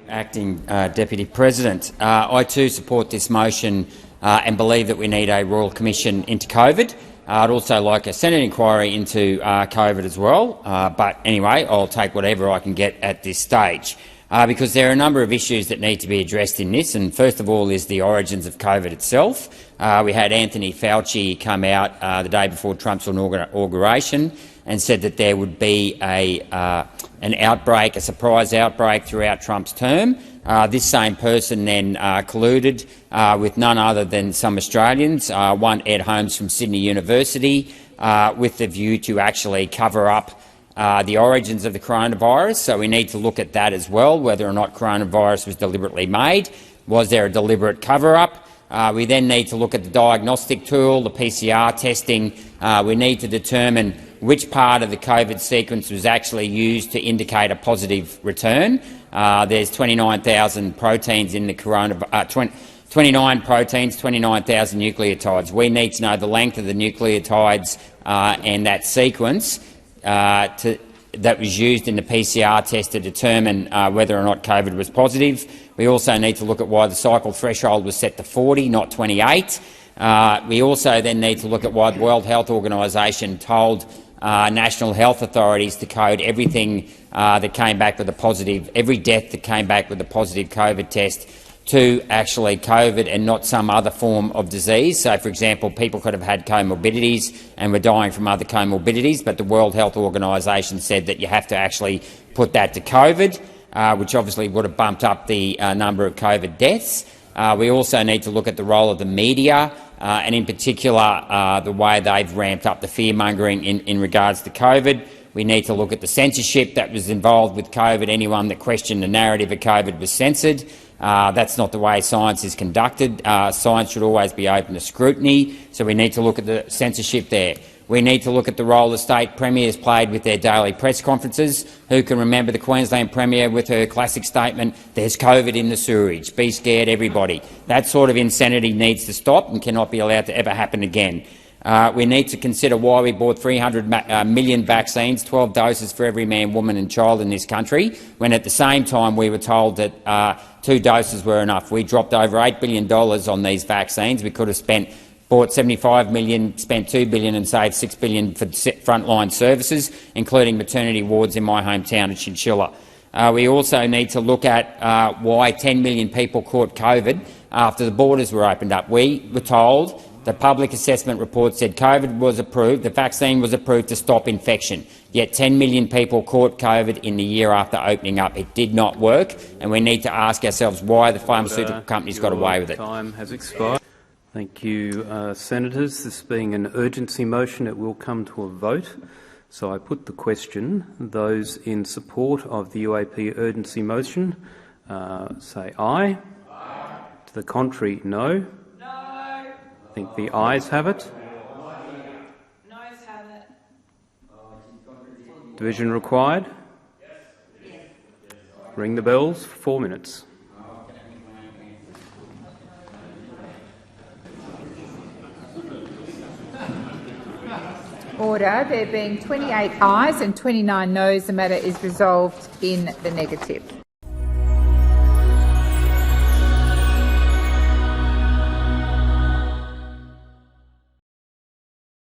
Acting Deputy President. I too support this motion and believe that we need a Royal Commission into COVID. I'd also like a Senate inquiry into COVID as well, but anyway, I'll take whatever I can get at this stage, because there are a number of issues that need to be addressed in this, and first of all is the origins of COVID itself. We had Anthony Fauci come out the day before Trump's inauguration and said that there would be an outbreak, a surprise outbreak throughout Trump's term. This same person then colluded with none other than some Australians, one Ed Holmes from Sydney University, with the view to actually cover up the origins of the coronavirus. So we need to look at that as well, whether or not coronavirus was deliberately made. Was there a deliberate cover-up? We then need to look at the diagnostic tool, the PCR testing. We need to determine which part of the COVID sequence was actually used to indicate a positive return. There's 29,000 proteins in the coronavirus. 29 proteins, 29,000 nucleotides. We need to know the length of the nucleotides and that sequence that was used in the PCR test to determine whether or not COVID was positive. We also need to look at why the cycle threshold was set to 40, not 28. We also then need to look at why the World Health Organisation told national health authorities to code everything that came back with a positive, every death that came back with a positive COVID test to actually COVID and not some other form of disease. So, for example, people could have had comorbidities and were dying from other comorbidities, but the World Health Organisation said that you have to actually put that to COVID, which obviously would have bumped up the number of COVID deaths. We also need to look at the role of the media, and in particular the way they've ramped up the fear-mongering in regards to COVID. We need to look at the censorship that was involved with COVID. Anyone that questioned the narrative of COVID was censored. That's not the way science is conducted. Science should always be open to scrutiny, so we need to look at the censorship there. We need to look at the role the state premiers played with their daily press conferences. Who can remember the Queensland Premier with her classic statement, "There's COVID in the sewerage, be scared everybody." That sort of insanity needs to stop and cannot be allowed to ever happen again. We need to consider why we bought 300 million vaccines, 12 doses for every man, woman and child in this country, when at the same time we were told that 2 doses were enough. We dropped over $8 billion on these vaccines. We could have bought 75 million, spent $2 billion and saved $6 billion for frontline services, including maternity wards in my hometown of Chinchilla. We also need to look at why 10 million people caught COVID after the borders were opened up. We were told the public assessment report said COVID was approved, the vaccine was approved to stop infection, yet 10 million people caught COVID in the year after opening up. It did not work, and we need to ask ourselves why the pharmaceutical companies got away with it. Time has expired. Thank you, Senators. This being an urgency motion, it will come to a vote. So I put the question. Those in support of the UAP urgency motion say aye. Aye. To the contrary, no. No. I think the ayes have it. Noes have it. Division required? Yes. Ring the bells for 4 minutes. Order. There being 28 ayes and 29 noes, the matter is resolved in the negative.